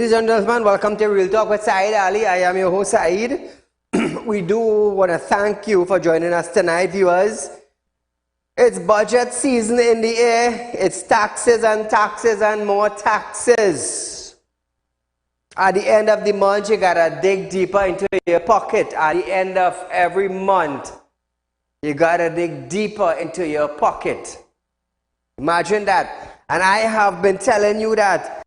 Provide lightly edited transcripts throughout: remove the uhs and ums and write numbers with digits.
Ladies and gentlemen, welcome to Real Talk with Saieed Ali. I am your host, Saeed. We do want to thank you for joining us tonight, viewers. It's budget season in the air. It's taxes and more taxes. At the end of the month, you gotta dig deeper into your pocket. At the end of every month, you gotta dig deeper into your pocket. Imagine that. And I have been telling you that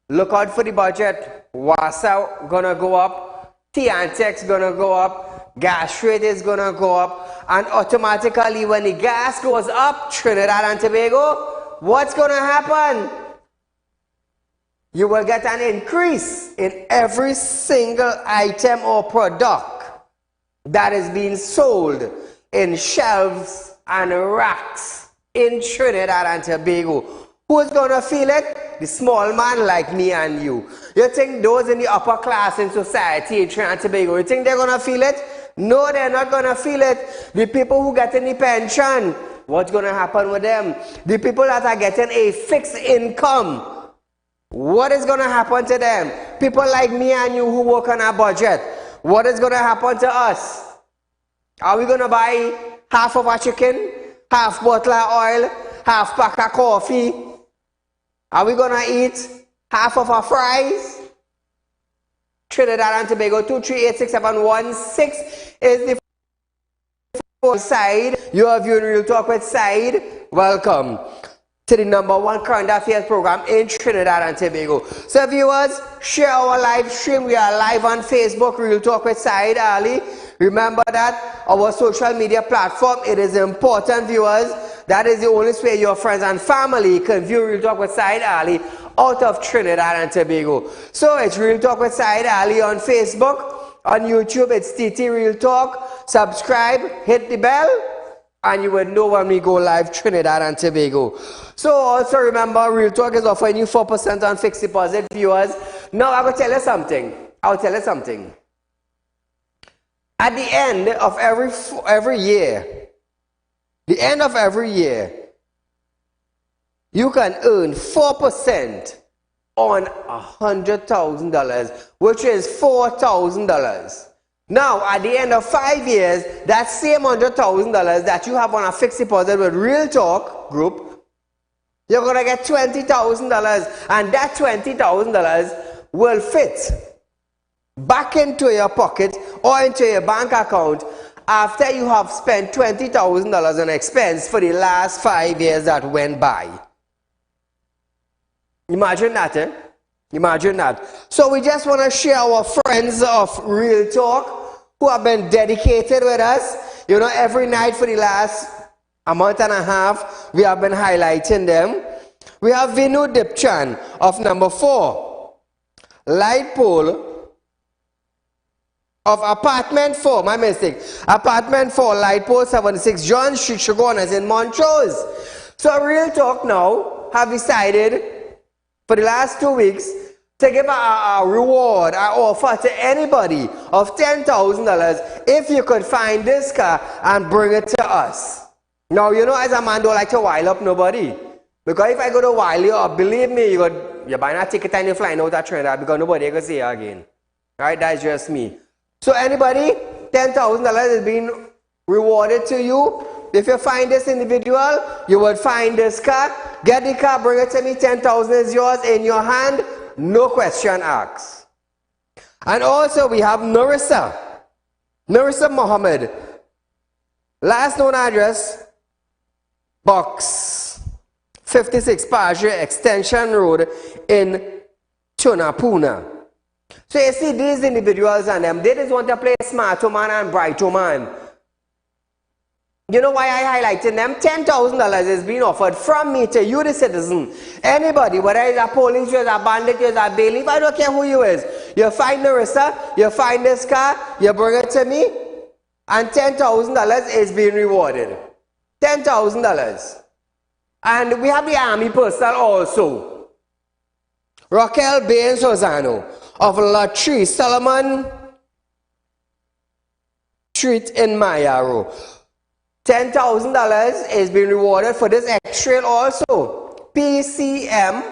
look out for the budget. Wasa gonna go up, TNTX gonna go up, gas rate is gonna go up, and automatically when the gas goes up, Trinidad and Tobago, what's gonna happen? You will get an increase in every single item or product that is being sold in shelves and racks in Trinidad and Tobago. Who's gonna feel it? The small man like me and you. You think those in the upper class in society in Trinidad and Tobago, you think they're gonna feel it? No, they're not gonna feel it. The people who get any pension, what's gonna happen with them? The people that are getting a fixed income, what is gonna happen to them? People like me and you who work on a budget, what is gonna happen to us? Are we gonna buy half of our chicken, half bottle of oil, half pack of coffee? Are we gonna eat half of our fries? Trinidad and Tobago 2386716 is the phone side. You are viewing Real Talk with Saeed. Welcome to the #1 current affairs program in Trinidad and Tobago. So viewers, share our live stream. We are live on Facebook, Real Talk with Saieed Ali. Remember that our social media platform, it is important, viewers. That is the only way your friends and family can view Real Talk with Saieed Ali out of Trinidad and Tobago. So it's Real Talk with Saieed Ali on Facebook. On YouTube, it's TT Real Talk. Subscribe, hit the bell, and you will know when we go live Trinidad and Tobago. So also remember, Real Talk is offering you 4% on fixed deposit, viewers. Now I will tell you something. I'll tell you something. At the end of every year, you can earn 4% on $100,000, which is $4,000. Now, at the end of 5 years, that same $100,000 that you have on a fixed deposit with Real Talk Group, you're going to get $20,000, and that $20,000 will fit back into your pocket or into your bank account after you have spent $20,000 on expense for the last 5 years that went by. Imagine that, eh? Imagine that. So we just want to share our friends of Real Talk who have been dedicated with us. You know, every night for the last a month and a half, we have been highlighting them. We have Vinu Dipchan of #4, light pole of apartment 4, my mistake, apartment 4, light pole 76, John Street, Shogunas in Montrose. So Real Talk now have decided for the last 2 weeks to give a reward, an offer to anybody of $10,000 if you could find this car and bring it to us. Now, you know, as a man, don't like to wile up nobody. Because if I go to wile you up, believe me, you're buying a ticket and you're flying out of Trinidad because nobody can see you again. Right? That's just me. So anybody, $10,000 is being rewarded to you. If you find this individual, you would find this car, get the car, bring it to me, $10,000 is yours in your hand, no question asked. And also we have Narissa Mohammed, last known address, Box 56 Pajra Extension Road in Tunapuna. So you see these individuals and them, they just want to play smarto man and brighto man. You know why I highlighted them? $10,000 is being offered from me to you, the citizen. Anybody, whether it's a police, you're a bandit, you're a bailiff, I don't care who you is. You find Narissa, you find this car, you bring it to me, and $10,000 is being rewarded. $10,000. And we have the army personnel also. Raquel Bain Sozano of La 3 Solomon Street in Mayaro. $10,000 is being rewarded for this X-Trail also. PCM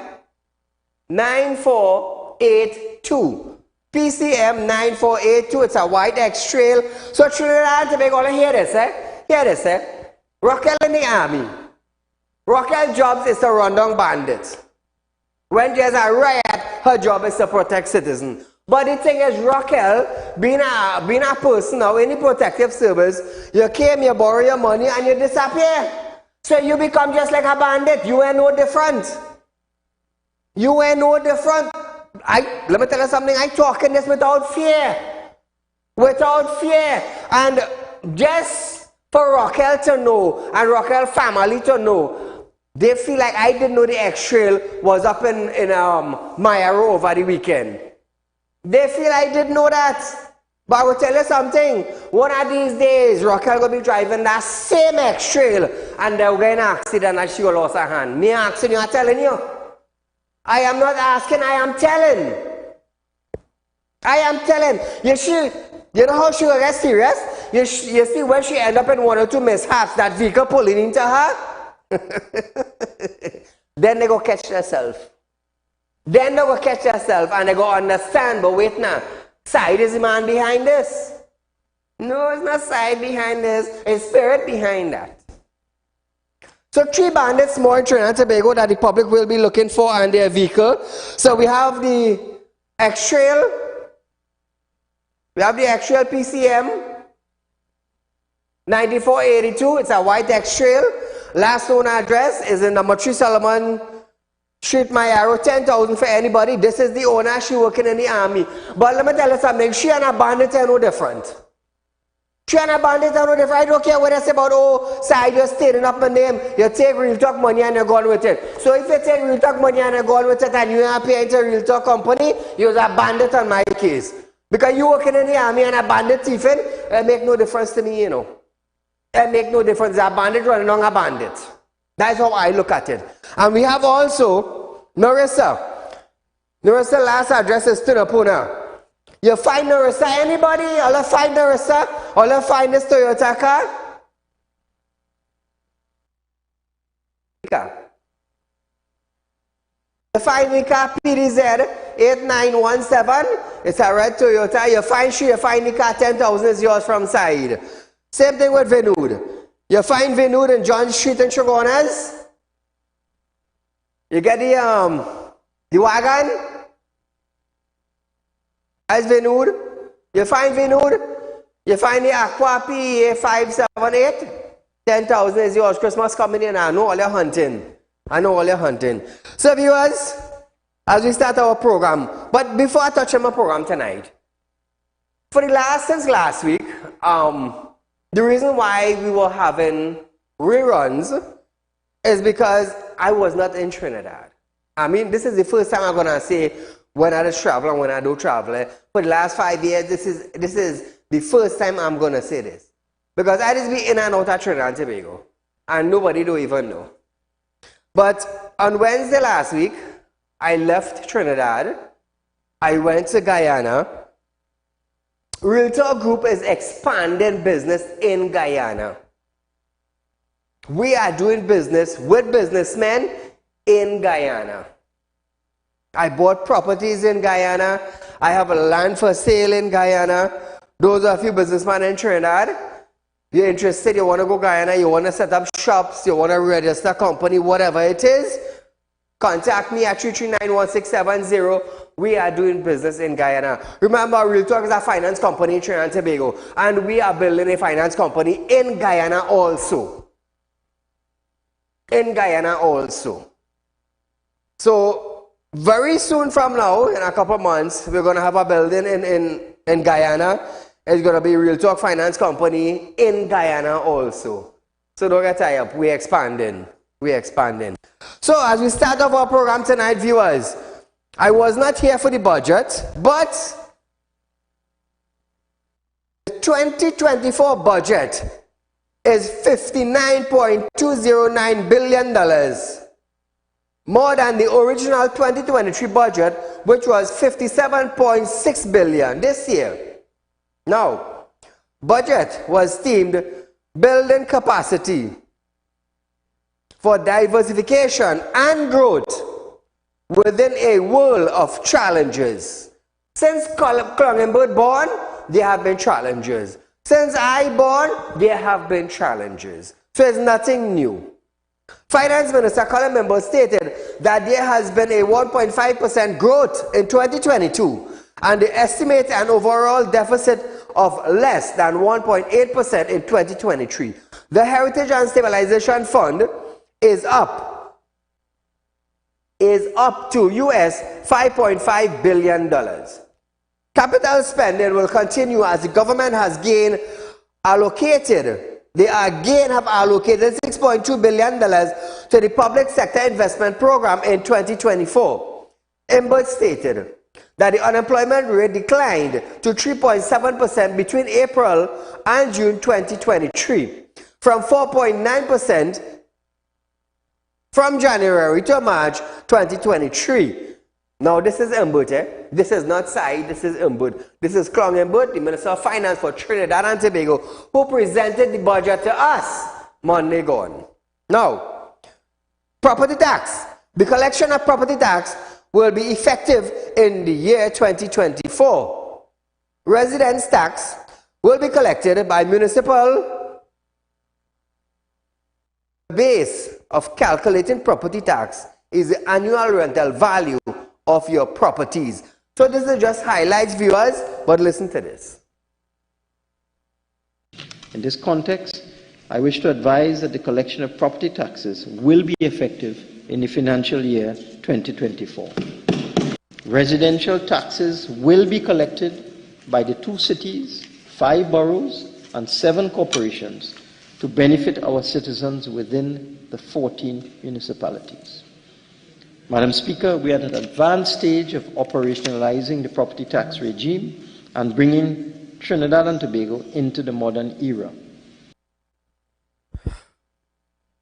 94 9482. PCM 9482. It's a white X trail. So Trinidad and Tobago, hear this, eh? Hear this, eh? Raquel in the army. Raquel's job is to run down bandits. When there's a riot, her job is to protect citizens. But the thing is, Raquel, being a person now in the protective service, you came, you borrow your money, and you disappear. So you become just like a bandit. You ain't no different. You ain't no different. Let me tell you something. I talking this without fear. Without fear. And just for Raquel to know, and Raquel family to know, they feel like I didn't know the X-Trail was up in Mayaro over the weekend. They feel I didn't know that. But I will tell you something. One of these days, Raquel will be driving that same X-Trail and they'll get in an accident and she will lose her hand. Me asking you, I'm telling you. I am not asking, I am telling. I am telling. You know how she will get serious? You see when she end up in one or two mishaps, that vehicle pulling into her? Then they go catch themselves. Then they go catch themselves and they go understand, but wait now, Saieed is the man behind this. No, it's not Saieed behind this, it's spirit behind that. So 3 bandits more in Trinidad and Tobago that the public will be looking for and their vehicle. So we have the X-Trail. We have the X-Trail PCM 9482. It's a white X-Trail. Last known address is in number 3 Solomon Street, Mayaro. 10,000 for anybody. This is the owner. She working in the army. But let me tell you something. She and a bandit are no different. She and a bandit are no different. I don't care what they say about, oh, Saieed, you're stating up my name. You take Real Talk money and you're going with it. So if you take Real Talk money and you're going with it and you are paying to Real Talk company, you're a bandit on my case. Because you working in the army and a bandit thieving, it make no difference to me, you know. It make no difference. A bandit running on a bandit. That's how I look at it. And we have also Narissa. Narissa last address is Tunapuna. You find Narissa, anybody? All you find Narissa? All you find this Toyota car? You find the car PDZ 8917. It's a red Toyota. You find the car 10,000 is yours from Saieed. Same thing with Vinud. You find Vinud in John Street in Chagonas. You get the wagon. As Vinud. You find Vinud. You find the Aqua PEA 578. 10,000 is yours. Christmas coming in. I know all your hunting. I know all your hunting. So viewers, as we start our program, but before I touch on my program tonight, since last week, the reason why we were having reruns is because I was not in Trinidad. I mean, this is the first time I'm gonna say when I travel and when I do travel. For the last 5 years, this is the first time I'm gonna say this. Because I just be in and out of Trinidad and Tobago. And nobody do even know. But on Wednesday last week, I left Trinidad. I went to Guyana. Real Talk Group is expanding business in Guyana. We are doing business with businessmen in Guyana. I bought properties in Guyana. I have a land for sale in Guyana. Those are a few businessmen in Trinidad. You're interested, you want to go Guyana, you want to set up shops, you want to register a company, whatever it is, contact me at 3391670. We are doing business in Guyana. Remember, Real Talk is a finance company in Trinidad and Tobago, and we are building a finance company in Guyana also. In Guyana also. So, very soon from now, in a couple of months, we're going to have a building in Guyana. It's going to be Real Talk Finance Company in Guyana also. So don't get tied up. We're expanding. We're expanding. So as we start off our program tonight, viewers, I was not here for the budget, but the 2024 budget is $59.209 billion. More than the original 2023 budget, which was $57.6 billion this year. Now, budget was themed building capacity for diversification and growth within a world of challenges. Since Clongenberg born, there have been challenges. Since I born, there have been challenges. So it's nothing new. Finance Minister Clongenberg stated that there has been a 1.5% growth in 2022 and they estimate an overall deficit of less than 1.8% in 2023. The Heritage and Stabilization Fund is up to US $5.5 billion. Capital spending will continue as the government has allocated $6.2 billion to the public sector investment program in 2024. Imbert stated that the unemployment rate declined to 3.7% between April and June 2023, from 4.9% from January to March 2023. Now this is Imbert, This is not Saieed, this is Imbert. This is Clongenberg, the Minister of Finance for Trinidad and Tobago, who presented the budget to us Monday gone. Now, property tax. The collection of property tax will be effective in the year 2024. Residence tax will be collected by municipal. The base of calculating property tax is the annual rental value of your properties. So this is just highlights, viewers, but listen to this. In this context, I wish to advise that the collection of property taxes will be effective in the financial year 2024. Residential taxes will be collected by the 2 cities, 5 boroughs, and 7 corporations to benefit our citizens within the 14 municipalities. Madam Speaker, we are at an advanced stage of operationalizing the property tax regime and bringing Trinidad and Tobago into the modern era.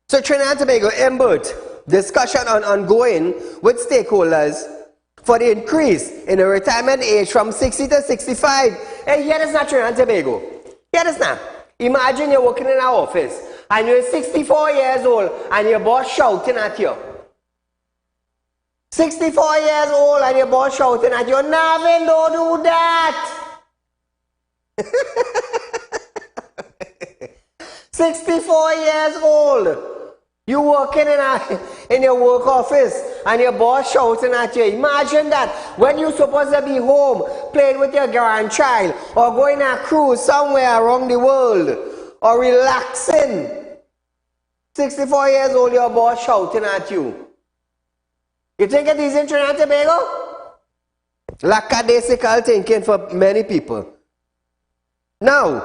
So Trinidad and Tobago, Imbert, discussion on ongoing with stakeholders for the increase in the retirement age from 60 to 65. Hey, here is not Trinidad and Tobago. Here is not. Imagine you're working in an office and you're 64 years old and your boss shouting at you. 64 years old and your boss shouting at you, Navin, don't do that. 64 years old. You working in your work office and your boss shouting at you. Imagine that when you're supposed to be home playing with your grandchild or going on a cruise somewhere around the world or relaxing. 64 years old, your boss shouting at you. You think it is in Trinidad and Tobago? Lackadaisical thinking for many people. Now,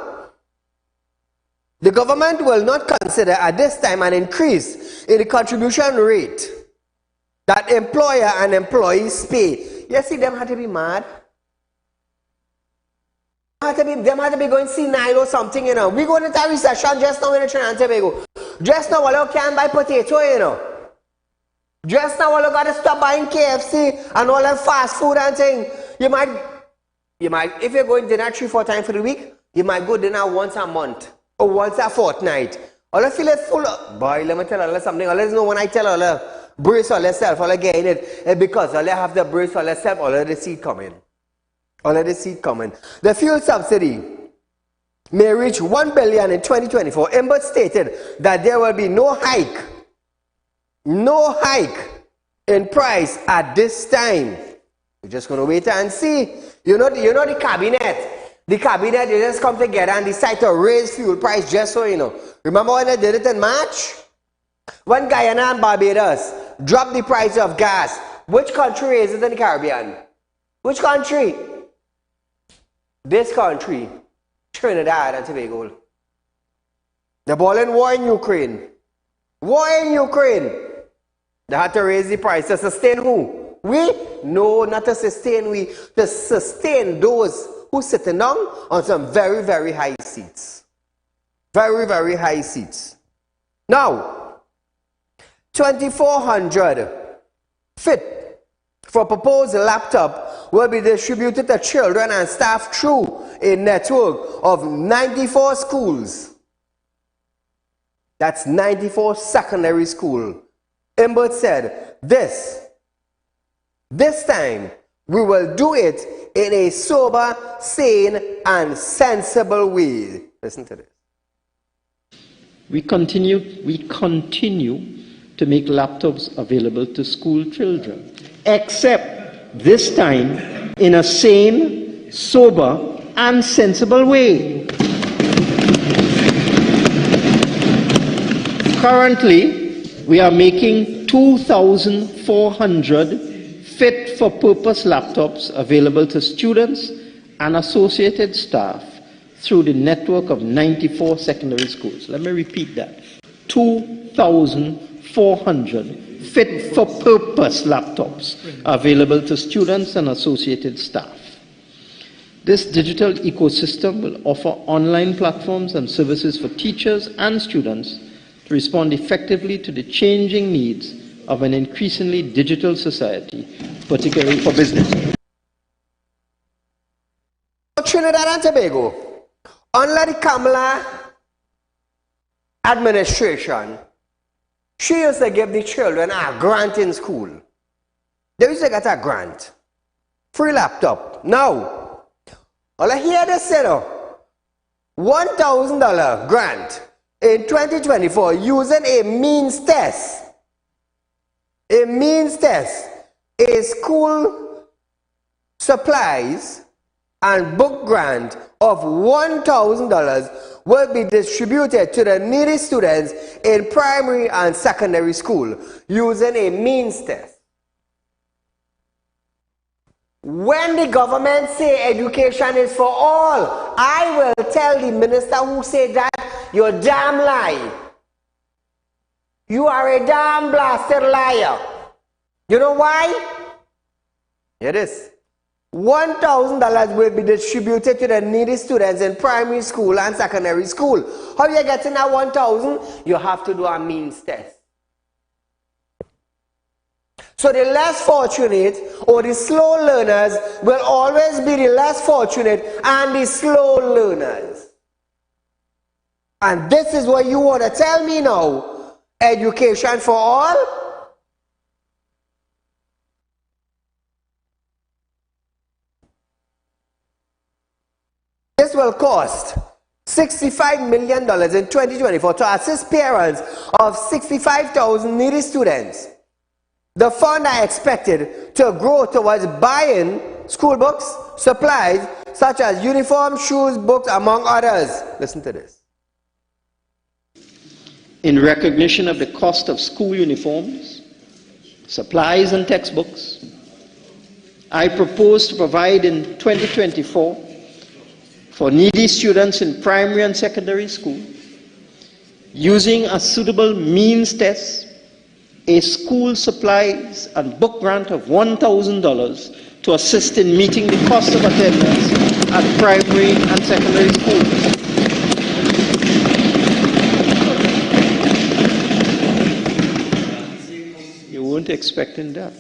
the government will not consider at this time an increase in the contribution rate that employer and employees pay. You see, them had to be mad. Them had to be going senile or something, you know. We going into a recession just now in Trinidad and Tobago. Just now, all you can buy potato, you know. Just now, all you got to stop buying KFC and all that fast food and thing. You might, if you're going dinner 3-4 times for the week, you might go dinner once a month or once a fortnight. All I feel is full of, boy, let me tell you something. All I know when I tell all you, brace all yourself, all you getting it, because all you have to brace all yourself, all of the seed coming. All of the seed coming. The fuel subsidy may reach $1 billion in 2024. Imbert stated that there will be no hike in price at this time. We're just going to wait and see. You know the cabinet. The cabinet, they just come together and decide to raise fuel price just so you know. Remember when they did it in March? When Guyana and Barbados dropped the price of gas, which country raised it in the Caribbean? Which country? This country, Trinidad and Tobago. The ball in war in Ukraine. War in Ukraine. They had to raise the price to sustain who? We? No, not to sustain we. To sustain those who sitting down on some very, very high seats. Very, very high seats. Now, 2,400 fit for proposed laptop will be distributed to children and staff through a network of 94 schools. That's 94 secondary schools. Imbert said this This time, we will do it in a sober, sane, and sensible way. Listen to this. We continue to make laptops available to school children, except this time in a sane, sober, and sensible way. Currently, we are making 2,400 fit-for-purpose laptops available to students and associated staff through the network of 94 secondary schools. Let me repeat that. 2,400 fit-for-purpose laptops available to students and associated staff. This digital ecosystem will offer online platforms and services for teachers and students to respond effectively to the changing needs of an increasingly digital society, particularly for business. Trinidad and Tobago, under the Kamala administration, she used to give the children a grant in school. They used to get a grant. Free laptop. Now, all I hear this say, $1,000 grant in 2024 using a means test. A means test. A school supplies and book grant of $1,000 will be distributed to the needy students in primary and secondary school using a means test. When the government say education is for all, I will tell the minister who said that, you're damn lie. You are a damn blasted liar. You know why? Here it is. $1,000 will be distributed to the needy students in primary school and secondary school. How you getting that $1,000? You have to do a means test. So the less fortunate or the slow learners will always be the less fortunate and the slow learners. And this is what you want to tell me now. Education for all? This will cost $65 million in 2024 to assist parents of 65,000 needy students. The fund are expected to grow towards buying school books, supplies, such as uniforms, shoes, books, among others. Listen to this. In recognition of the cost of school uniforms, supplies, and textbooks, I propose to provide in 2024 for needy students in primary and secondary school, using a suitable means test, a school supplies and book grant of $1,000 to assist in meeting the cost of attendance at primary and secondary schools. You weren't expecting that.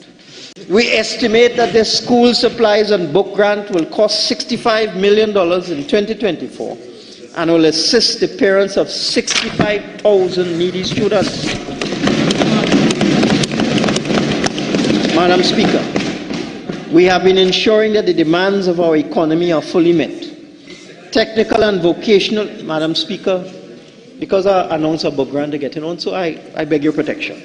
We estimate that the school supplies and book grant will cost $65 million in 2024 and will assist the parents of 65,000 needy students. Madam Speaker, we have been ensuring that the demands of our economy are fully met. Technical and vocational, Madam Speaker, because our announcer book grant are getting on, so I beg your protection.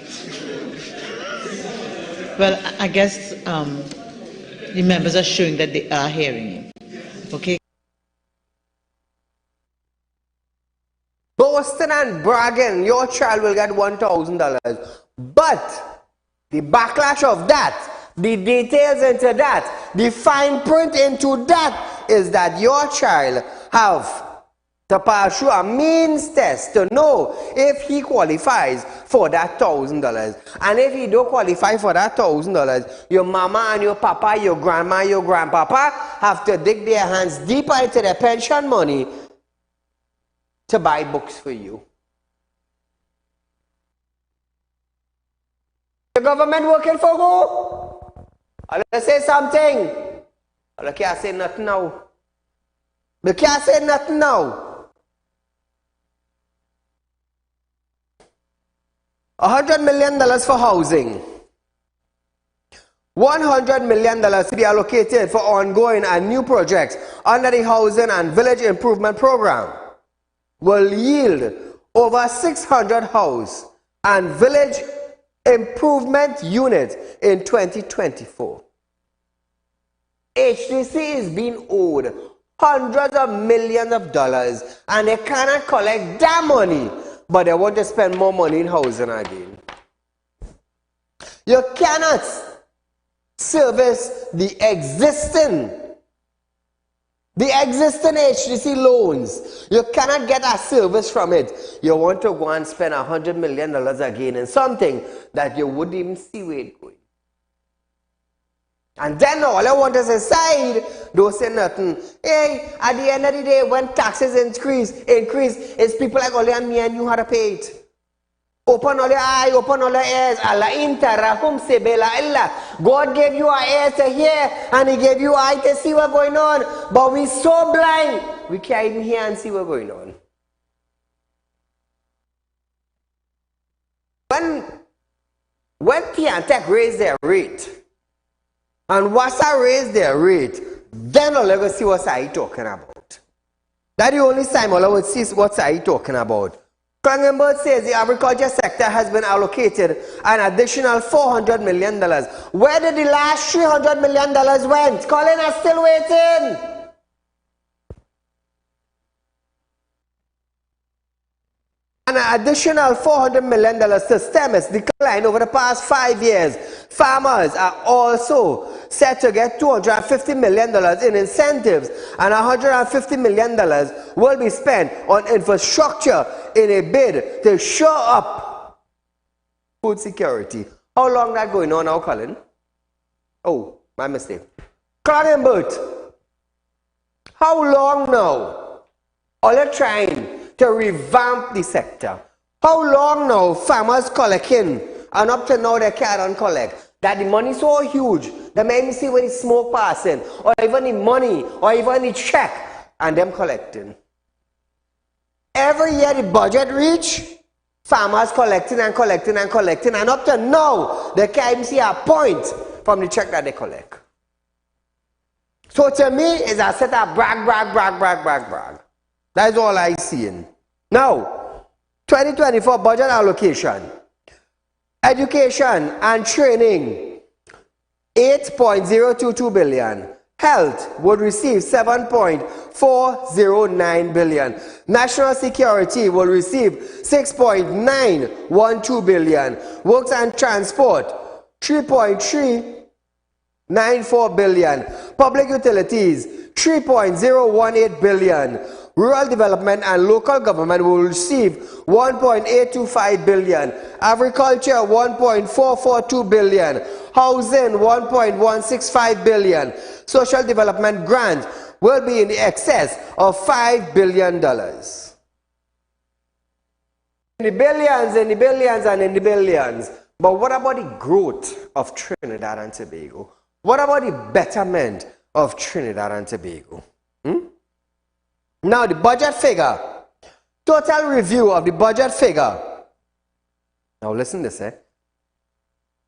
Well, I guess the members are showing that they are hearing you. Okay. Boasting and bragging, your child will get $1,000. But the backlash of that, the details into that, the fine print into that is that your child have to pass through a means test to know if he qualifies for that $1,000. And if he don't qualify for that $1,000, your mama and your papa, your grandma, your grandpapa have to dig their hands deeper into their pension money to buy books for you. The government working for who? I'll say something. I can't say nothing now. They can't say nothing now. $100 million for housing. $100 million to be allocated for ongoing and new projects under the Housing and Village Improvement Program will yield over 600 house and village improvement units in 2024. HDC is being owed hundreds of millions of dollars and they cannot collect that money, but they want to spend more money in housing again. You cannot service the existing HDC loans. You cannot get a service from it. You want to go and spend $100 million again in something that you wouldn't even see where it's going. And then all I want to say, Saieed, don't say nothing. Hey, at the end of the day, when taxes increase, it's people like only me and you how to pay it. Open all your eyes, open all your ears. Allah interahum sebela illa. God gave you our ears to hear and He gave you eyes to see what's going on. But we're so blind, we can't even hear and see what's going on. When Tiantec raised their rate, and Wassa raised their rate, then all you see what Saieed talking about. That's the only time all would see what Saieed talking about. Krangenberg says the agriculture sector has been allocated an additional $400 million. Where did the last $300 million went? Colin is still waiting. An additional $400 million to stem its decline over the past 5 years. Farmers are also set to get $250 million in incentives, and $150 million will be spent on infrastructure in a bid to shore up food security. How long that going on now, Colin? Oh, my mistake. Krangenberg, how long now are you trying to revamp the sector? How long now farmers collecting and up to now they can't collect? That the money is so huge, they make me see when the smoke passing, or even the money, or even the check, and them collecting. Every year the budget reach, farmers collecting and collecting and collecting, and up to now they can't even see a point from the check that they collect. So to me, it's a set of brag. That's all I see. Now, 2024 budget allocation. Education and training, $8.022 billion. Health would receive $7.409 billion. National security will receive $6.912 billion. Works and transport, $3.394 billion. Public utilities, $3.018 billion. Rural development and local government will receive $1.825 billion. Agriculture, $1.442 billion. Housing, $1.165 billion. Social development grants will be in excess of $5 billion. In the billions, in the billions, and in the billions. But what about the growth of Trinidad and Tobago? What about the betterment of Trinidad and Tobago? Now the budget figure, total review of the budget figure. Now listen to this.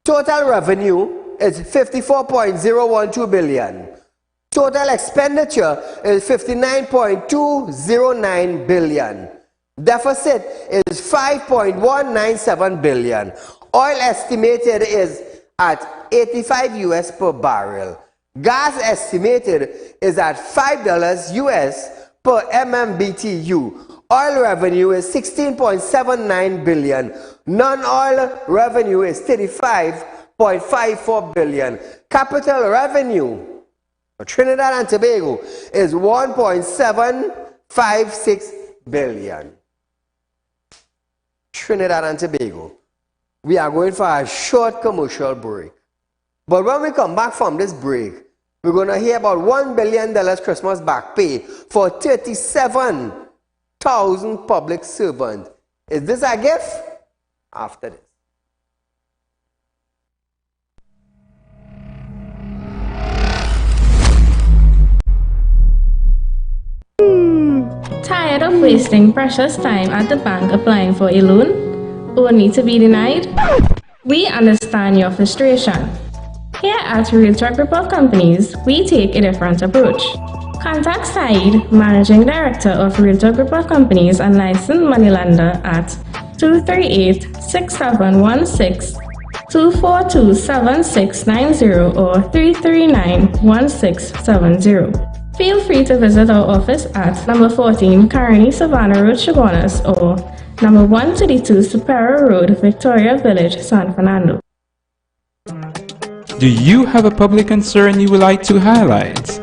Total revenue is $54.012 billion. Total expenditure is $59.209 billion. Deficit is $5.197 billion. Oil estimated is at 85 US per barrel. Gas estimated is at $5 US per MMBTU. Oil revenue is $16.79 billion. Non-oil revenue is $35.54 billion. Capital revenue for Trinidad and Tobago is $1.756 billion. Trinidad and Tobago. We are going for a short commercial break. But when we come back from this break, we're going to hear about $1 billion Christmas back pay for 37,000 public servants. Is this a gift? After this. Tired of wasting precious time at the bank applying for a loan, only to be denied? We understand your frustration. Here at Realtalk Group of Companies, we take a different approach. Contact Saieed, Managing Director of Realtalk Group of Companies and licensed moneylender at 238-6716, 242-7690 or 339-1670. Feel free to visit our office at number 14 Carney Savannah Road, Chaguanas, or number 132 Superior Road, Victoria Village, San Fernando. Do you have a public concern you would like to highlight?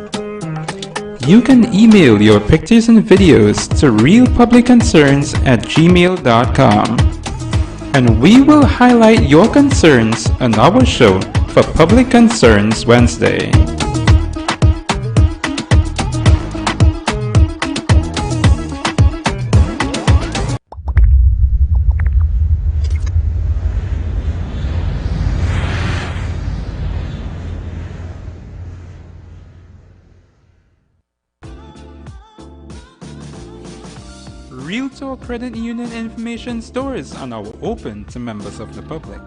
You can email your pictures and videos to realpublicconcerns@gmail.com, and we will highlight your concerns on our show for Public Concerns Wednesday. Realtalk Credit Union information stores are now open to members of the public.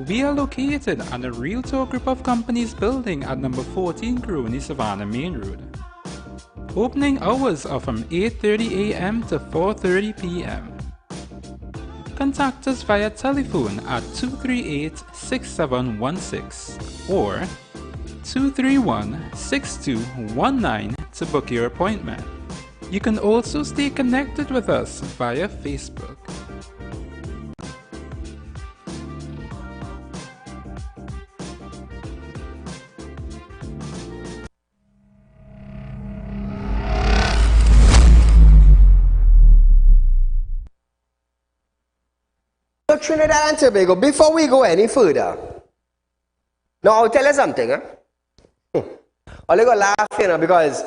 We are located at the Realtalk Group of Companies building at number 14 Carney Savannah Main Road. Opening hours are from 8:30 a.m. to 4:30 p.m. Contact us via telephone at 238-6716 or 231-6219 to book your appointment. You can also stay connected with us via Facebook. So Trinidad and Tobago, before we go any further, now I'll tell you something. I'll go laugh, because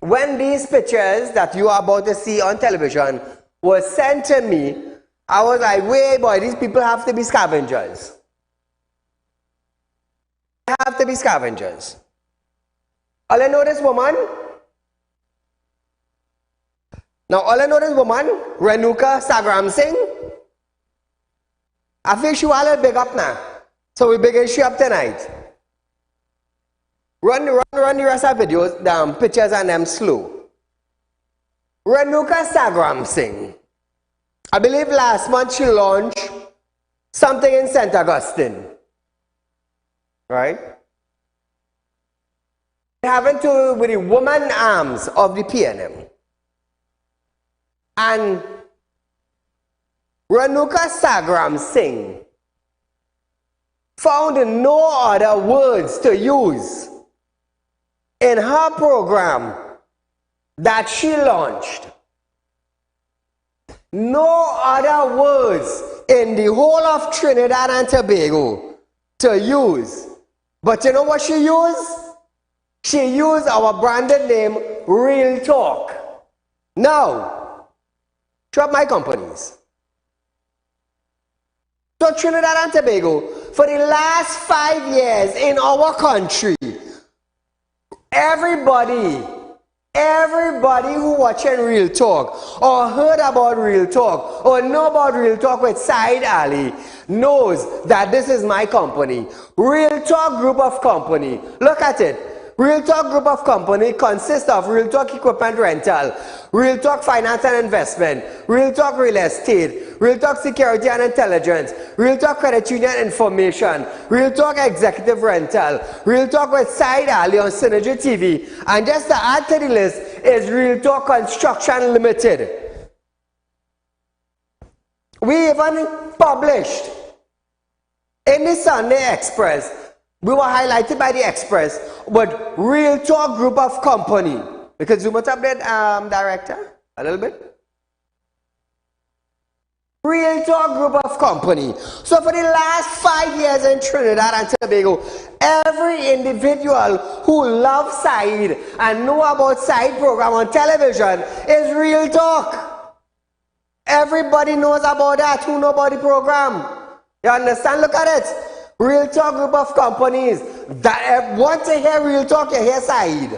when these pictures that you are about to see on television were sent to me, I was like, wait, boy, these people have to be scavengers. They have to be scavengers. All I know this woman, Renuka Sagram Singh, I feel she will big up now. So we begin she up tonight. Run the rest of videos, pictures and them slow. Renuka Sagram Singh. I believe last month she launched something in St. Augustine. Right? Having to do with the woman arms of the PNM. And Renuka Sagram Singh found no other words to use in her program that she launched. No other words in the whole of Trinidad and Tobago to use. But you know what she used? She used our branded name, Real Talk. Now, drop my companies. So Trinidad and Tobago, for the last 5 years in our country, everybody who watching Real Talk or heard about Real Talk or know about Real Talk with Saieed Ali knows that this is my company. Real Talk Group of Company. Look at it. Real Talk Group of Company consists of Real Talk Equipment Rental, Real Talk Finance and Investment, Real Talk Real Estate, Real Talk Security and Intelligence, Real Talk Credit Union Information, Real Talk Executive Rental, Real Talk with Saieed Ali on Synergy TV, and just to add to the list is Real Talk Construction Limited. We even published in the Sunday Express, we were highlighted by the Express, but Real Talk Group of Company. Because zoom it up there, director, a little bit. Real Talk Group of Company. So for the last 5 years in Trinidad and Tobago, every individual who loves Saieed and know about Saieed program on television is Real Talk. Everybody knows about that who know about the program. You understand? Look at it. Real Talk Group of Companies. That want to hear Real Talk, you hear Saieed.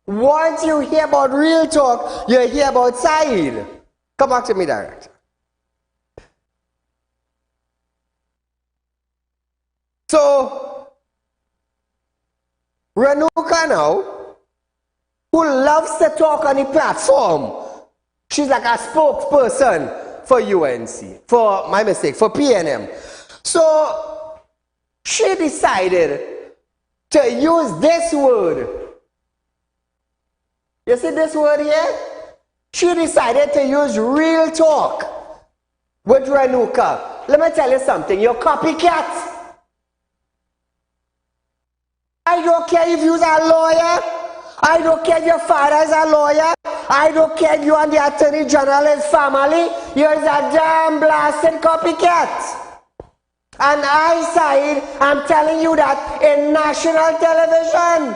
Once you hear about Real Talk, you hear about Saieed. Come back to me, director. Real Talk Group of Company. So for the last 5 years in Trinidad and Tobago, every individual who loves Saieed and know about Saieed program on television is Real Talk. Everybody knows about that who know about the program. You understand? Look at it. Real Talk Group of Companies. That want to hear Real Talk, you hear Saieed. Come back to me, director. So, Renuka now, who loves to talk on the platform, she's like a spokesperson for UNC, for PNM. So, she decided to use this word. You see this word here? She decided to use real talk with Renuka. Let me tell you something, you're copycat. I don't care if you're a lawyer. I don't care if your father is a lawyer. I don't care if you and the Attorney General's family. You're a damn blasted copycat. And I, Saeed, I'm telling you that in national television.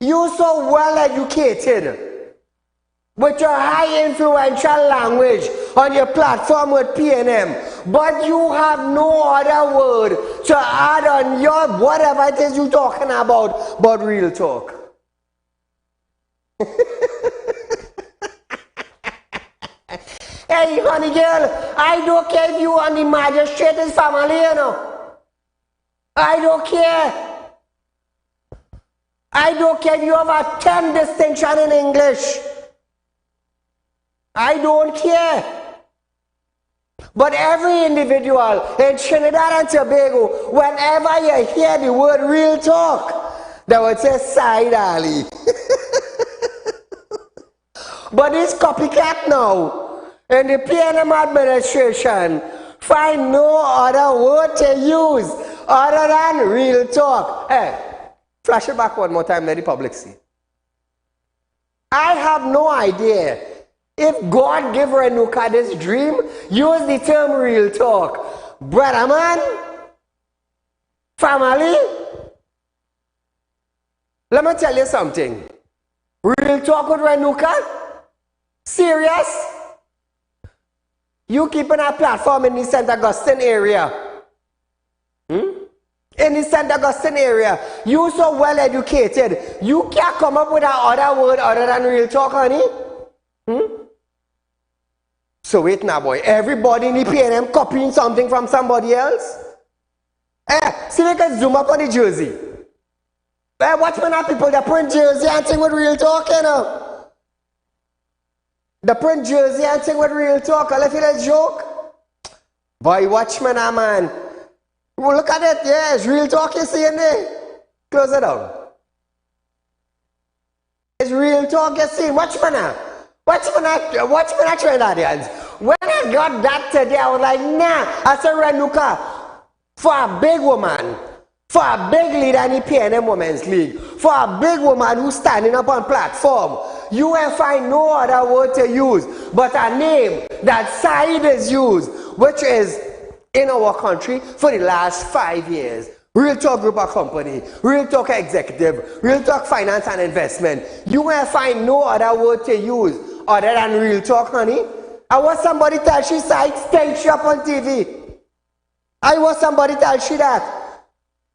You're so well educated with your high influential language on your platform with PNM, but you have no other word to add on your whatever it is you're talking about but real talk. Hey, honey girl, I don't care if you on the magistrate's family, you know. I don't care. I don't care if you have a 10 distinction in English. I don't care. But every individual in Trinidad and Tobago, whenever you hear the word real talk, they would say Saieed Ali. But this copycat now, in the PNM administration, find no other word to use other than real talk. Hey, flash it back one more time, let the public see. I have no idea if God gave Renuka this dream, use the term real talk. Brother man, family, let me tell you something. Real talk with Renuka? Serious? You keeping a platform in the St. Augustine area. In the St. Augustine area, you so well educated, you can't come up with another word other than real talk, honey? So wait now, boy. Everybody in the PNM copying something from somebody else? See we can zoom up on the jersey. Watch me now, people. They print jersey and sing with real talk, you know. They print jersey and sing with real talk. I'll feel a joke. Boy, watch me now, man. Well, look at it. Yeah, it's real talk you see in there. Close it down. It's real talk you see. Watch me now. Watch me now, Trinidadians. When I got that today, I was like, nah. I said, Renuka, for a big woman, for a big leader in the PNM Women's League, for a big woman who's standing up on platform, you will find no other word to use but a name that Saeed has used, which is in our country for the last 5 years. Real Talk Group of Company, Real Talk Executive, Real Talk Finance and Investment. You will find no other word to use other than real talk, honey. I want somebody tell she Saeed stay she up on TV. I want somebody tell she that.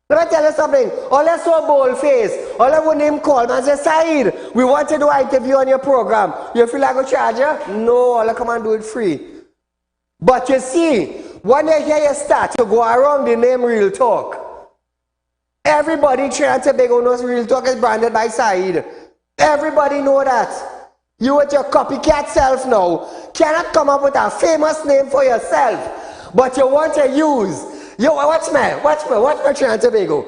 Let me tell you something. All I saw bold face, all I want him call and say, Saeed, we want to do an interview on your program. You feel like a charger? No, all I come and do it free. But you see, when they hear you start to go around the name Real Talk, everybody in Trinidad and Tobago knows Real Talk is branded by Saeed. Everybody know that. You with your copycat self now cannot come up with a famous name for yourself, but you want to use. Watch me, Trinidad and Tobago.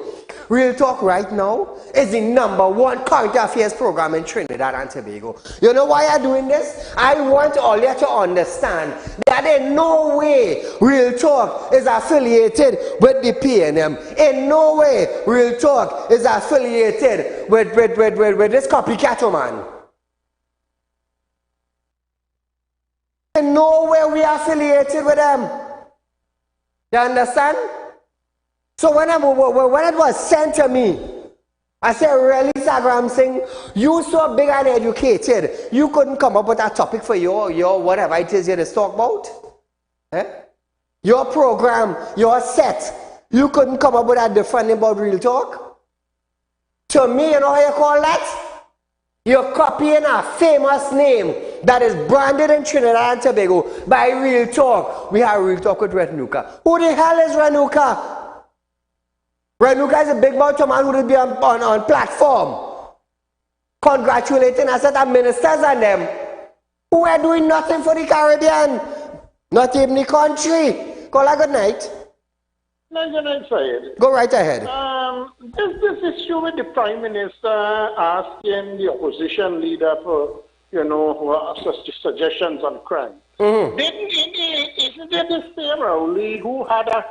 Real Talk right now is the #1 current affairs program in Trinidad and Tobago. You know why I'm doing this? I want all you to understand that in no way Real Talk is affiliated with the PNM. In no way Real Talk is affiliated with this copycat man. In no way we are affiliated with them. You understand? So when it was sent to me, I said, really, Sagram Singh, you so big and educated, you couldn't come up with a topic for your whatever it is you just talk about? Your program, your set, you couldn't come up with a different name about Real Talk? To me, you know how you call that? You're copying a famous name that is branded in Trinidad and Tobago by Real Talk. We have Real Talk with Renuka. Who the hell is Renuka? Renuka is a big mouth man who will be on platform, congratulating us at our ministers and them who are doing nothing for the Caribbean, not even the country. Call a good night. Go right ahead. This issue with the Prime Minister asking the opposition leader for, suggestions on crime. Isn't it the same Rowley who had a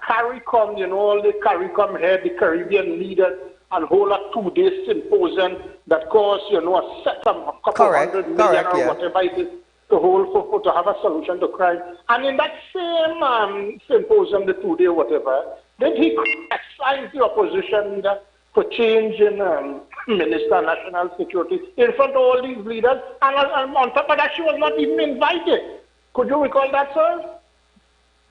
CARICOM, all the CARICOM head, the Caribbean leaders, and hold a 2-day symposium that cost, a couple $100 million or whatever it is to hold to have a solution to crime. And in that same symposium, the 2-day whatever, then he criticized the opposition leader for changing Minister of National Security in front of all these leaders, and on top of that, she was not even invited. Could you recall that, sir?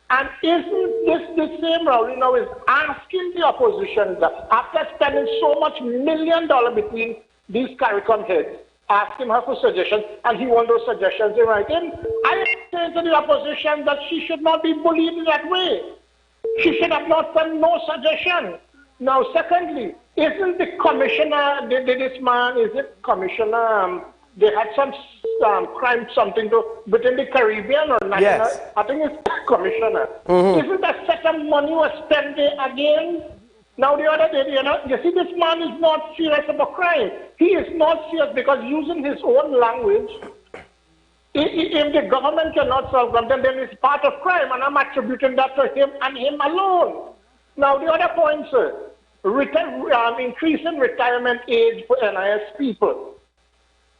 And isn't this the same Rowley now is asking the opposition that after spending so much $1 million between these CARICOM heads, asking her for suggestions, and he wants those suggestions in writing? I say to the opposition that she should not be bullied in that way. She should have not sent no suggestion. Now, secondly, isn't the commissioner, this man, is it commissioner, they had some crime, something to, within the Caribbean or national, yes. I think it's commissioner. Isn't that set of money was spent there again? Now the other day, you see this man is not serious about crime. He is not serious because using his own language, if the government cannot solve them, then it's part of crime, and I'm attributing that to him and him alone. Now the other point, sir, increasing retirement age for NIS people.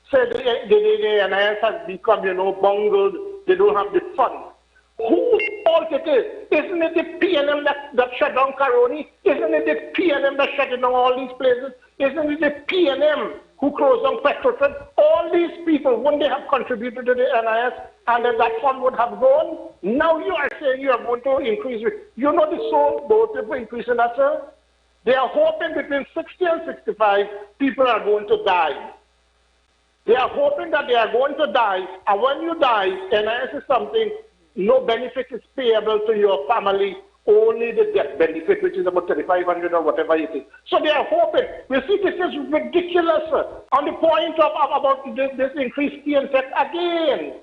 So the NIS has become, bungled, they don't have the funds. Whose fault it is? Isn't it the PNM that shut down Caroni? Isn't it the PNM that shut down all these places? Isn't it the PNM who closed down Petrotron? All these people, wouldn't they have contributed to the NIS and then that fund would have grown? Now you are saying you are going to increase it. You know the those people increasing that, sir? They are hoping between 60 and 65 people are going to die. They are hoping that they are going to die, and when you die, NIS is something, no benefit is payable to your family, only the death benefit, which is about $3,500 or whatever it is. So they are hoping. You see, this is ridiculous, sir. On the point of about this increased TNTech again.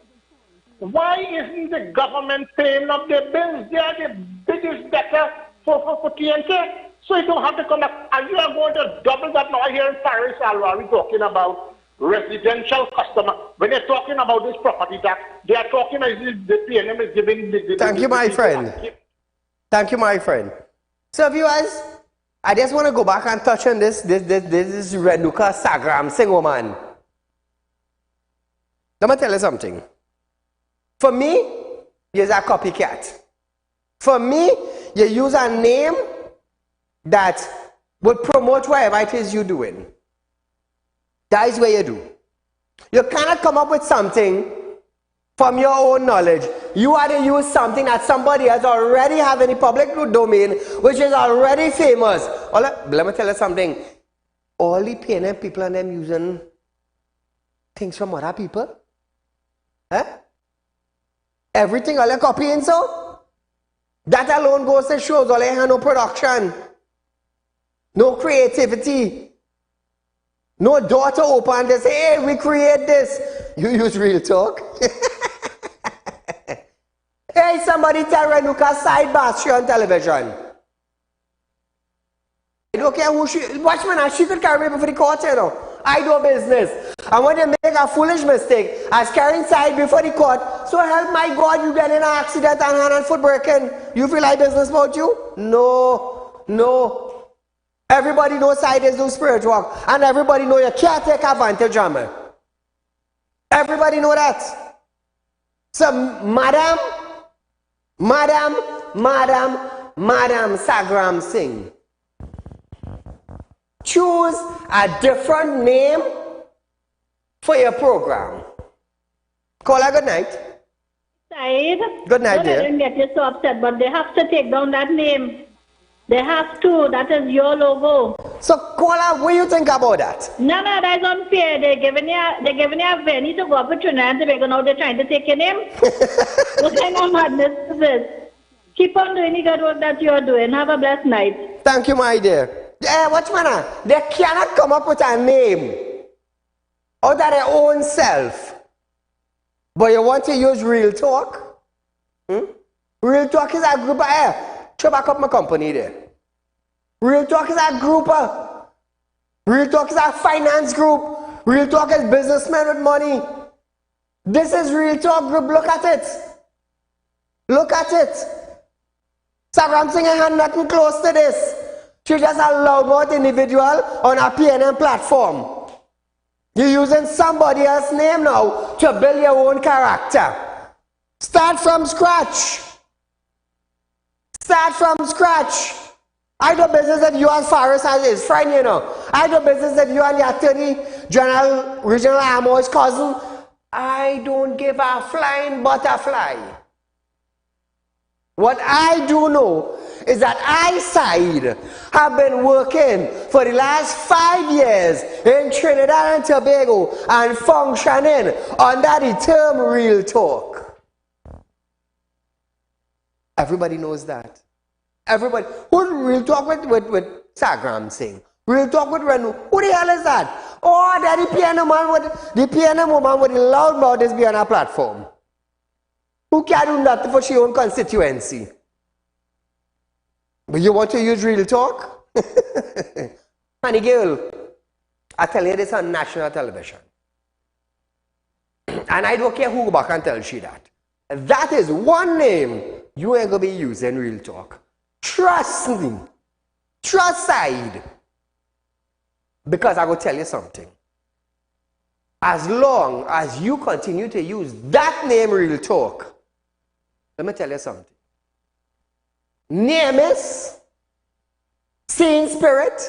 Why isn't the government paying up their bills? They are the biggest debtor for TNTech. So you don't have to come back. And you are going to double that now. Here in Paris, Alwari talking about residential customer. When they're talking about this property tax, they are talking as if the PNM is giving the Thank you, my friend. Thank you, my friend. So viewers, I just want to go back and touch on this is Renuka Sagram Singh woman. Let me tell you something. For me, you're a copycat. For me, you use a name that would promote whatever it is you're doing. That is what you do. You cannot come up with something from your own knowledge. You are to use something that somebody else already have in the public domain, which is already famous. Let me tell you something. All the PNM people and them using things from other people. Everything all you copying so? That alone goes to shows all you have no production. No creativity. No door to open to say, hey, we create this. You use real talk. Hey, somebody tell Renuka side bash on television. I don't care who she, watch me now, she could carry me before the court, I do business. And when they make a foolish mistake, as carrying side before the court, so help my God, you get in an accident and hand and foot breaking. You feel like business about you? No. Everybody knows side is no spiritual, and everybody know you can't take advantage of me. Everybody know that. So, Madam Sagram Singh, choose a different name for your program. Call her good night. Saeed, good night, dear. I didn't get you so upset, but they have to take down that name. They have to. That is your logo. So, Kola, what do you think about that? No, that's unfair. They're giving you a venue to go up with Trinidad and Tobago. Now they're trying to take your name. What kind of madness is this? Keep on doing the good work that you're doing. Have a blessed night. Thank you, my dear. Watch man, they cannot come up with a name out of their own self. But you want to use Real Talk? Real Talk is a group of, show back up my company there. Real Talk is a group of, Real Talk is a finance group. Real Talk is businessmen with money. This is Real Talk group, look at it. Look at it. Sagram Singh had nothing close to this. She's just a loudmouth individual on a PNM platform. You're using somebody else's name now to build your own character. Start from scratch. Start from scratch. I do business that you and Faris as his friend, you know. I do business that you and the Attorney General Regional Amoy's cousin. I don't give a flying butterfly. What I do know is that I, Saieed, have been working for the last 5 years in Trinidad and Tobago and functioning under the term Real Talk. Everybody knows that. Everybody. Who Real Talk with Sagram Singh? Real Talk with Renu? Who the hell is that? Oh, that the PNM man with the PNM woman with the loud mouth is behind our platform. Who can do that for your own constituency? But you want to use Real Talk? Honey girl, I tell you this on national television. And I don't care who go back and tell she that. That is one name you ain't going to be using Real Talk. Trust me. Trust Saieed. Because I will tell you something. As long as you continue to use that name Real Talk, let me tell you something. Name is, seeing spirit,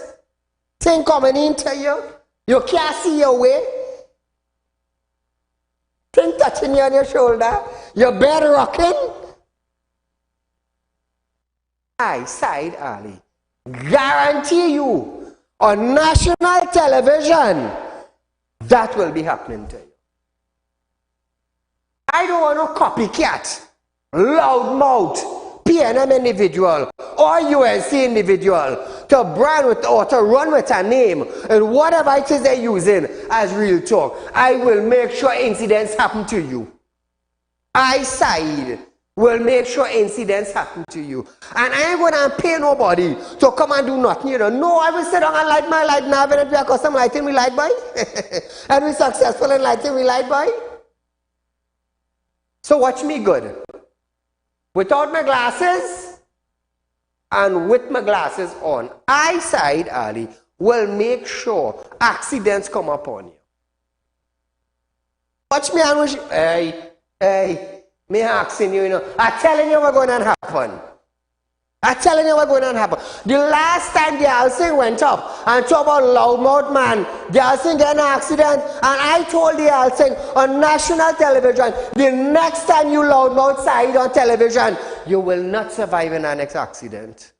thing coming into you, you can't see your way, thing touching you on your shoulder, your bed rocking. I, Saieed Ali, guarantee you on national television that will be happening to you. I don't want no copycat, loudmouth, PNM individual or UNC individual to brand with or to run with a name and whatever it is they're using as Real Talk. I will make sure incidents happen to you. I, Saieed, will make sure incidents happen to you. And I ain't gonna pay nobody to come and do nothing, you know. No, I will sit down and light my light now and we are custom lighting we light by. And we successful in lighting we light by. So watch me good. Without my glasses and with my glasses on, I, Saieed Ali, will make sure accidents come upon you. Watch me and wish, hey, me asking you, you know, I'm telling you what's going to happen. I'm telling you what's going to happen. The last time the Alsing went up and talked about loudmouth man, the Alsing got an accident, and I told the Alsing on national television, the next time you loudmouth Saieed on television, you will not survive in our next accident.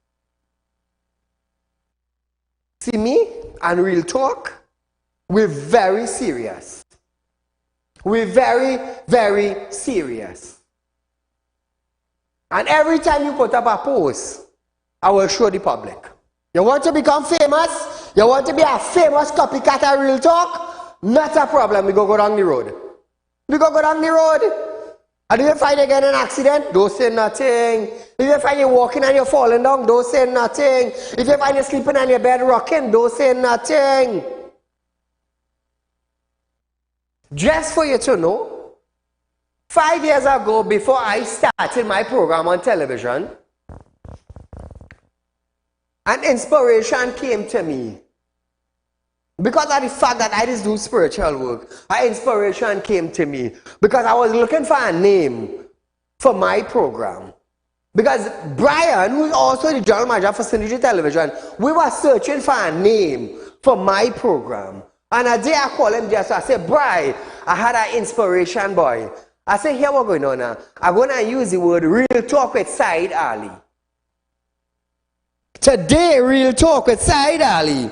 See me and Real Talk, we're very serious. We're very, very serious. And every time you put up a post, I will show the public. You want to become famous? You want to be a famous copycat of Real Talk? Not a problem. We go down the road. We go down the road. And if you find you get an accident, don't say nothing. If you find you walking and you're falling down, don't say nothing. If you find you sleeping on your bed rocking, don't say nothing. Just for you to know, 5 years ago, before I started my program on television, an inspiration came to me. Because of the fact that I just do spiritual work, an inspiration came to me. Because I was looking for a name for my program. Because Brian, who's also the general manager for Synergy Television, we were searching for a name for my program. And a day I called him just, I said, Brian, I had an inspiration, boy. I said, here what's going on now. I'm going to use the word Real Talk with Saieed Ali. Today, Real Talk with Saieed Ali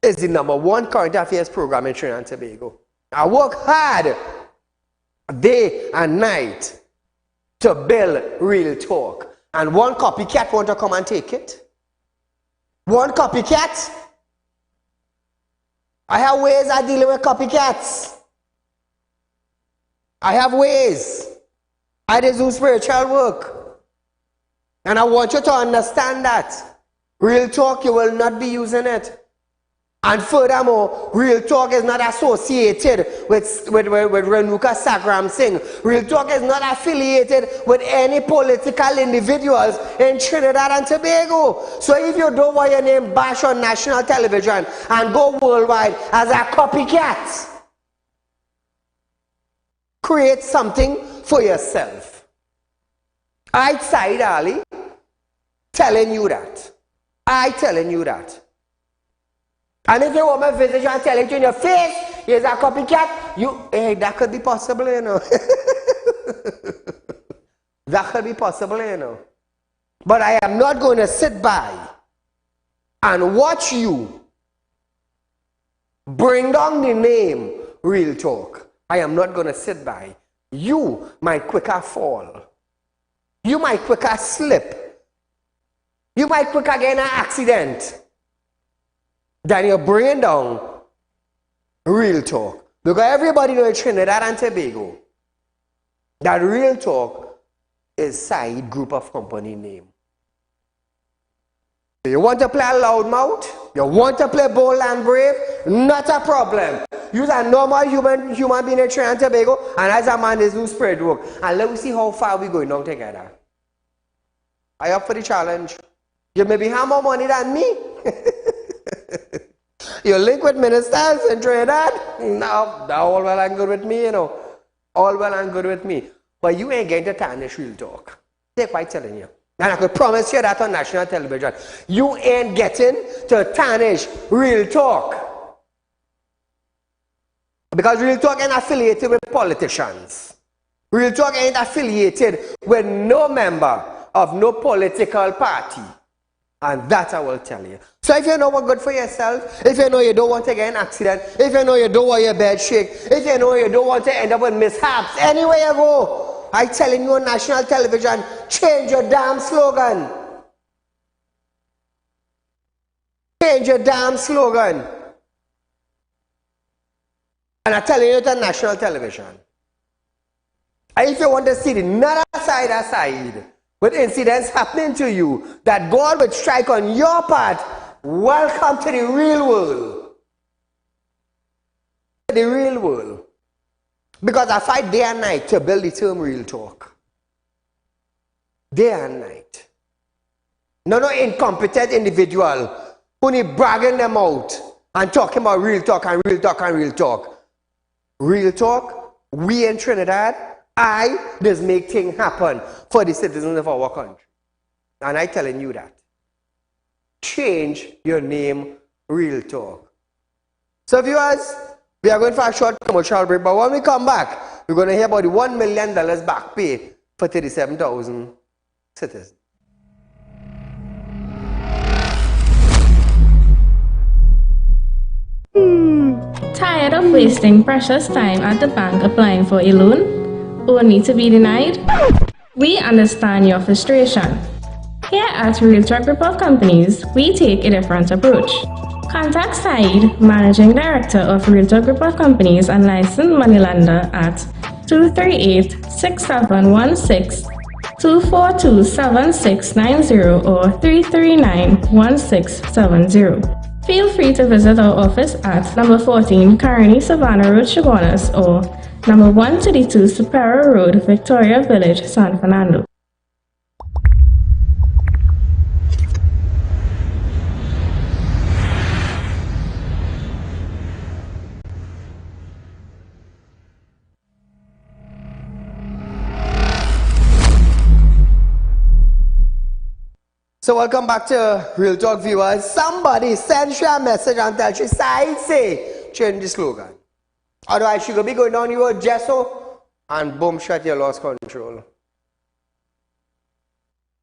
is the #1 current affairs program in Trinidad and Tobago. I work hard day and night to build Real Talk. And one copycat want to come and take it. One copycat. I have ways of dealing with copycats. I have ways. I do spiritual work. And I want you to understand that. Real talk, you will not be using it. And furthermore, real talk is not associated with Renuka Sagram Singh. Real talk is not affiliated with any political individuals in Trinidad and Tobago. So if you don't want your name bashed on national television and go worldwide as a copycat, create something for yourself. I, Saieed Ali, telling you that. I telling you that. And if you want me to visit you and tell it in your face, here's a copycat, hey, that could be possible, you know. That could be possible, you know. But I am not going to sit by and watch you bring down the name Real Talk. I am not going to sit by. You might quicker fall. You might quicker slip. You might quicker get in an accident than you're bringing down Real Talk. Because everybody knows Trinidad and Tobago that Real Talk is Saieed Group of Company name. You want to play a loudmouth? You want to play bold and brave? Not a problem. You're a normal human being in Trinidad and Tobago, and as a man, there's no spread work. And let me see how far we're going down together. Are you up for the challenge? You maybe have more money than me. You link with ministers in Trinidad? No, all well and good with me, you know. All well and good with me. But you ain't going to tarnish Real Talk. They're quite telling you. And I could promise you that on national television. You ain't getting to tarnish Real Talk. Because Real Talk ain't affiliated with politicians. Real Talk ain't affiliated with no member of no political party. And that I will tell you. So if you know what's good for yourself, if you know you don't want to get an accident, if you know you don't want your bed shake, if you know you don't want to end up with mishaps, anywhere you go, I'm telling you on national television, change your damn slogan. Change your damn slogan. And I'm telling you it on national television. And if you want to see the another side of Saieed, with incidents happening to you, that God would strike on your part, welcome to the real world. The real world. Because I fight day and night to build the term Real Talk. Day and night. No incompetent individual who need bragging them out and talking about Real Talk and Real Talk and Real Talk. Real Talk, we in Trinidad, I just make things happen for the citizens of our country. And I'm telling you that. Change your name, Real Talk. So viewers, we are going for a short commercial break, but when we come back, we're going to hear about the $1 million back pay for 37,000 citizens. Tired of wasting precious time at the bank applying for a loan? Only to be denied? We understand your frustration. Here at Real Talk Group of Companies, we take a different approach. Contact Saieed, Managing Director of Real Talk Group of Companies and licensed moneylender at 238-6716, 242-7690 or 339-1670. Feel free to visit our office at number 14 Carney Savannah Road, Chaguanas, or number 132 Superior Road, Victoria Village, San Fernando. So welcome back to Real Talk viewers. Somebody send you a message and tell you, Saieed say, change the slogan. Otherwise, she could be going down your gesso and boom, shut your lost control.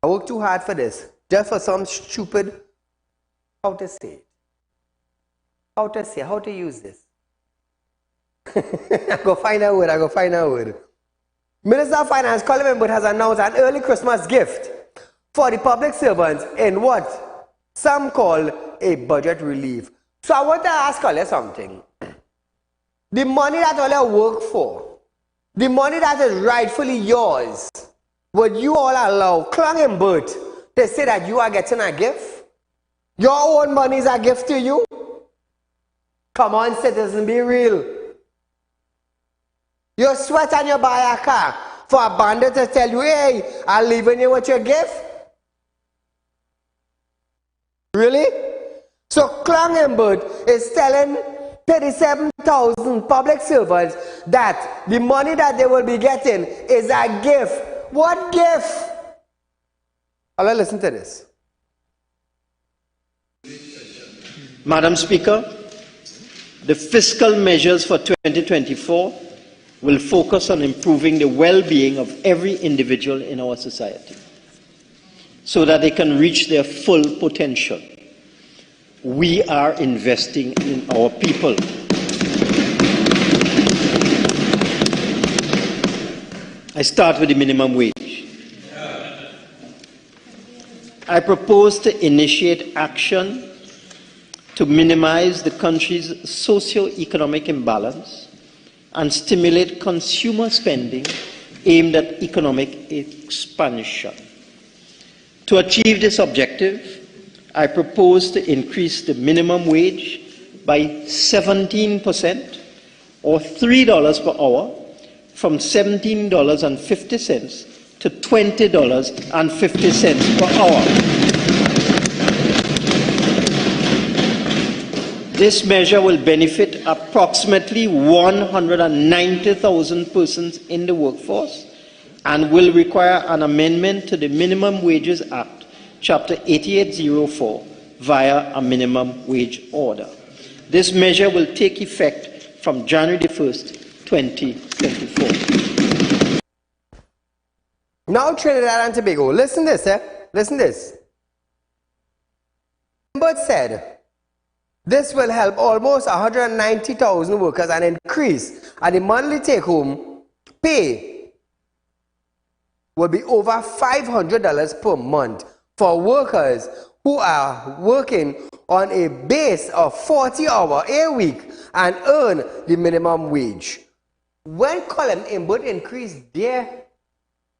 I worked too hard for this, just for some stupid, how to say it. How to use this. I go find a word. Minister of Finance, Colin Wimwood, has announced an early Christmas gift for the public servants in what some call a budget relief. So I want to ask all you something. The money that all you work for, the money that is rightfully yours, would you all allow Clung and Bert to say that you are getting a gift? Your own money is a gift to you? Come on, citizens, be real. You sweat and you buy a car for a bandit to tell you, hey, I'm leaving you with your gift? Really? So Clung and Bert is telling 37,000 public servants that the money that they will be getting is a gift. What gift? I'll listen to this. Madam Speaker, the fiscal measures for 2024 will focus on improving the well-being of every individual in our society so that they can reach their full potential. We are investing in our people. I start with the minimum wage. I propose to initiate action to minimize the country's socio-economic imbalance and stimulate consumer spending aimed at economic expansion. To achieve this objective, I propose to increase the minimum wage by 17% or $3 per hour from $17.50 to $20.50 per hour. This measure will benefit approximately 190,000 persons in the workforce and will require an amendment to the Minimum Wages Act, Chapter 8804, via a minimum wage order. This measure will take effect from January the 1st, 2024. Now Trinidad and Tobago, listen this, listen this. Bert said, this will help almost 190,000 workers and increase, and the monthly take-home pay will be over $500 per month for workers who are working on a base of 40 hours a week and earn the minimum wage. When Colin and Bert increased their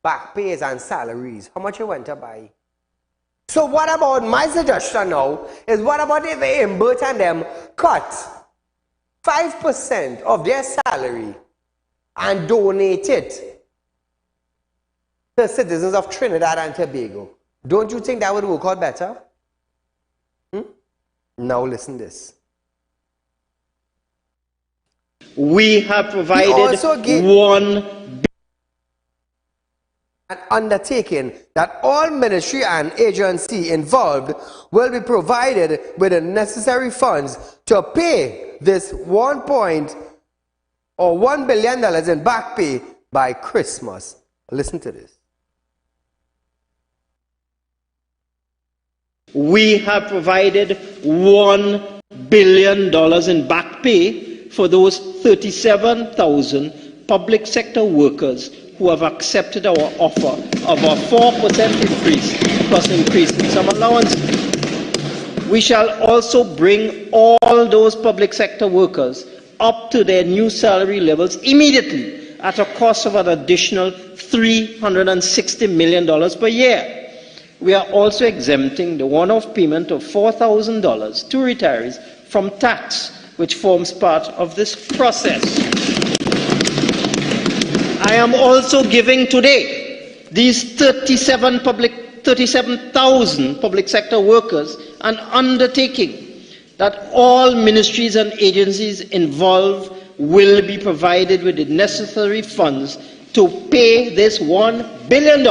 back pays and salaries, how much you went to buy? So what about my suggestion now is, what about if Bert and them cut 5% of their salary and donate it to citizens of Trinidad and Tobago? Don't you think that would work out better? Now listen this. We have provided an undertaking that all ministry and agency involved will be provided with the necessary funds to pay this $1 billion in back pay by Christmas. Listen to this. We have provided $1 billion in back pay for those 37,000 public sector workers who have accepted our offer of a 4% increase plus increase in some allowances. We shall also bring all those public sector workers up to their new salary levels immediately at a cost of an additional $360 million per year. We are also exempting the one-off payment of $4,000 to retirees from tax, which forms part of this process. I am also giving today these 37,000 public sector workers an undertaking that all ministries and agencies involved will be provided with the necessary funds to pay this $1 billion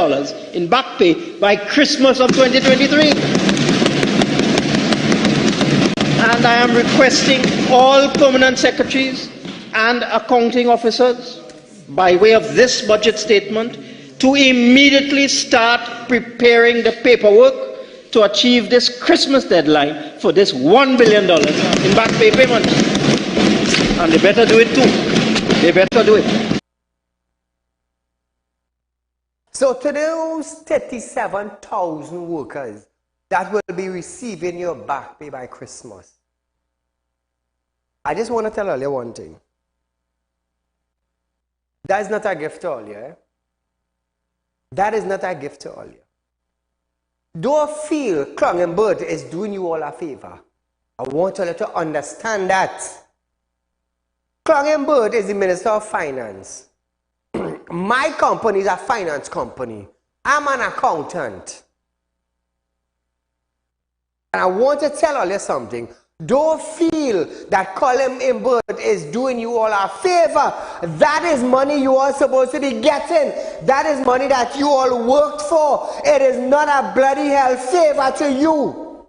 in back pay by Christmas of 2023. And I am requesting all permanent secretaries and accounting officers, by way of this budget statement, to immediately start preparing the paperwork to achieve this Christmas deadline for this $1 billion in back pay payment. And they better do it too. They better do it. So to those 37,000 workers that will be receiving your back pay by Christmas, I just want to tell all you one thing. That is not a gift to all you. Eh? That is not a gift to all you. Don't feel Clongenberg is doing you all a favor. I want you to understand that. Clongenberg is the Minister of Finance. My company is a finance company. I'm an accountant. And I want to tell all you something. Don't feel that Clongenberg is doing you all a favor. That is money you are supposed to be getting. That is money that you all worked for. It is not a bloody hell favor to you.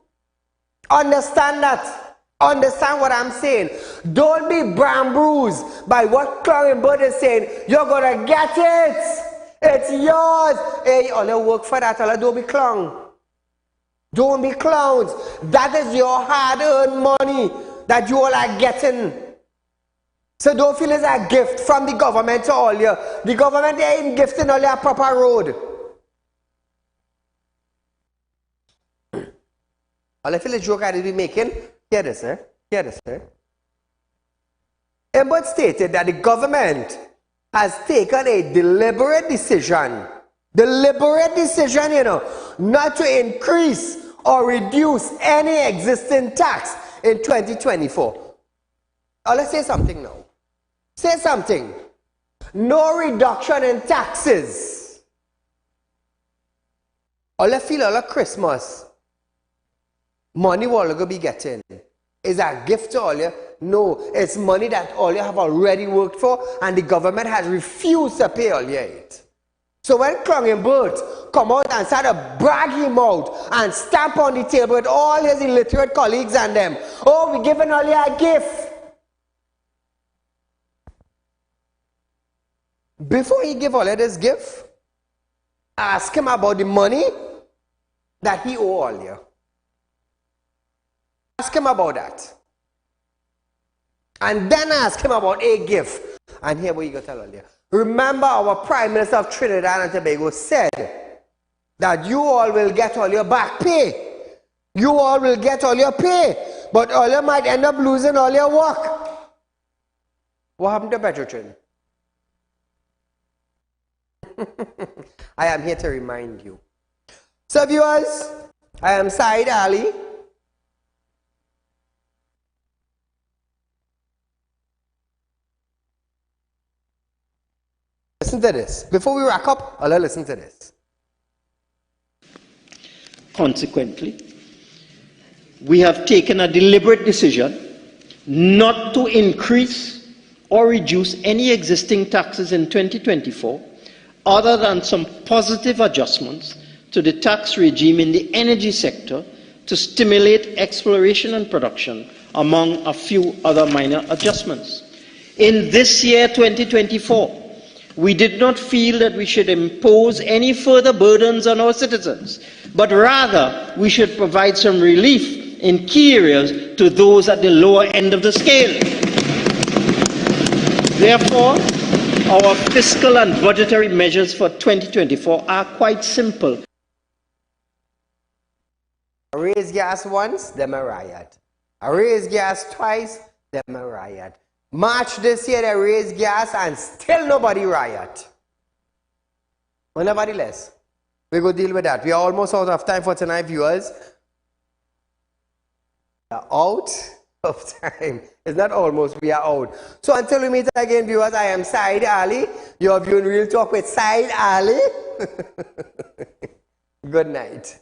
Understand that. Understand what I'm saying. Don't be bruised by what Clongenberg is saying. You're going to get it. It's yours. Hey, all you work for that. All don't be clown. Don't be clowns. That is your hard-earned money that you all are getting. So don't feel it's a gift from the government to all you. The government ain't gifting all you a proper road. All I feel a joke I did be making. Hear this, eh? Hear this, eh? Embod stated that the government has taken a deliberate decision, you know, not to increase or reduce any existing tax in 2024. Oh, let's say something now. Say something. No reduction in taxes. All I feel all of Christmas, money we're all going to be getting is a gift to all you. No, it's money that all you have already worked for and the government has refused to pay all you it. So when Clongenberg come out and start to brag him out and stamp on the table with all his illiterate colleagues and them, oh, we're giving all you a gift. Before he give all of this gift, ask him about the money that he owe all you. Ask him about that. And then ask him about a gift. And here what you going to tell all you. Remember our Prime Minister of Trinidad and Tobago said that you all will get all your back pay. You all will get all your pay. But all you might end up losing all your work. What happened to Petrotrin? I am here to remind you. So viewers, I am Saieed Ali. Listen to this. Before we wrap up, I'll listen to this. Consequently, we have taken a deliberate decision not to increase or reduce any existing taxes in 2024 other than some positive adjustments to the tax regime in the energy sector to stimulate exploration and production, among a few other minor adjustments. In this year, 2024, we did not feel that we should impose any further burdens on our citizens, but rather we should provide some relief in key areas to those at the lower end of the scale. Therefore, our fiscal and budgetary measures for 2024 are quite simple. I raise gas once, them a riot. I raise gas twice, them a riot. March this year, they raise gas and still nobody riot. But nevertheless, we go deal with that. We are almost out of time for tonight, viewers. We are out of time. It's not almost, we are out. So until we meet again, viewers, I am Saieed Ali. You are viewing Real Talk with Saieed Ali. Good night.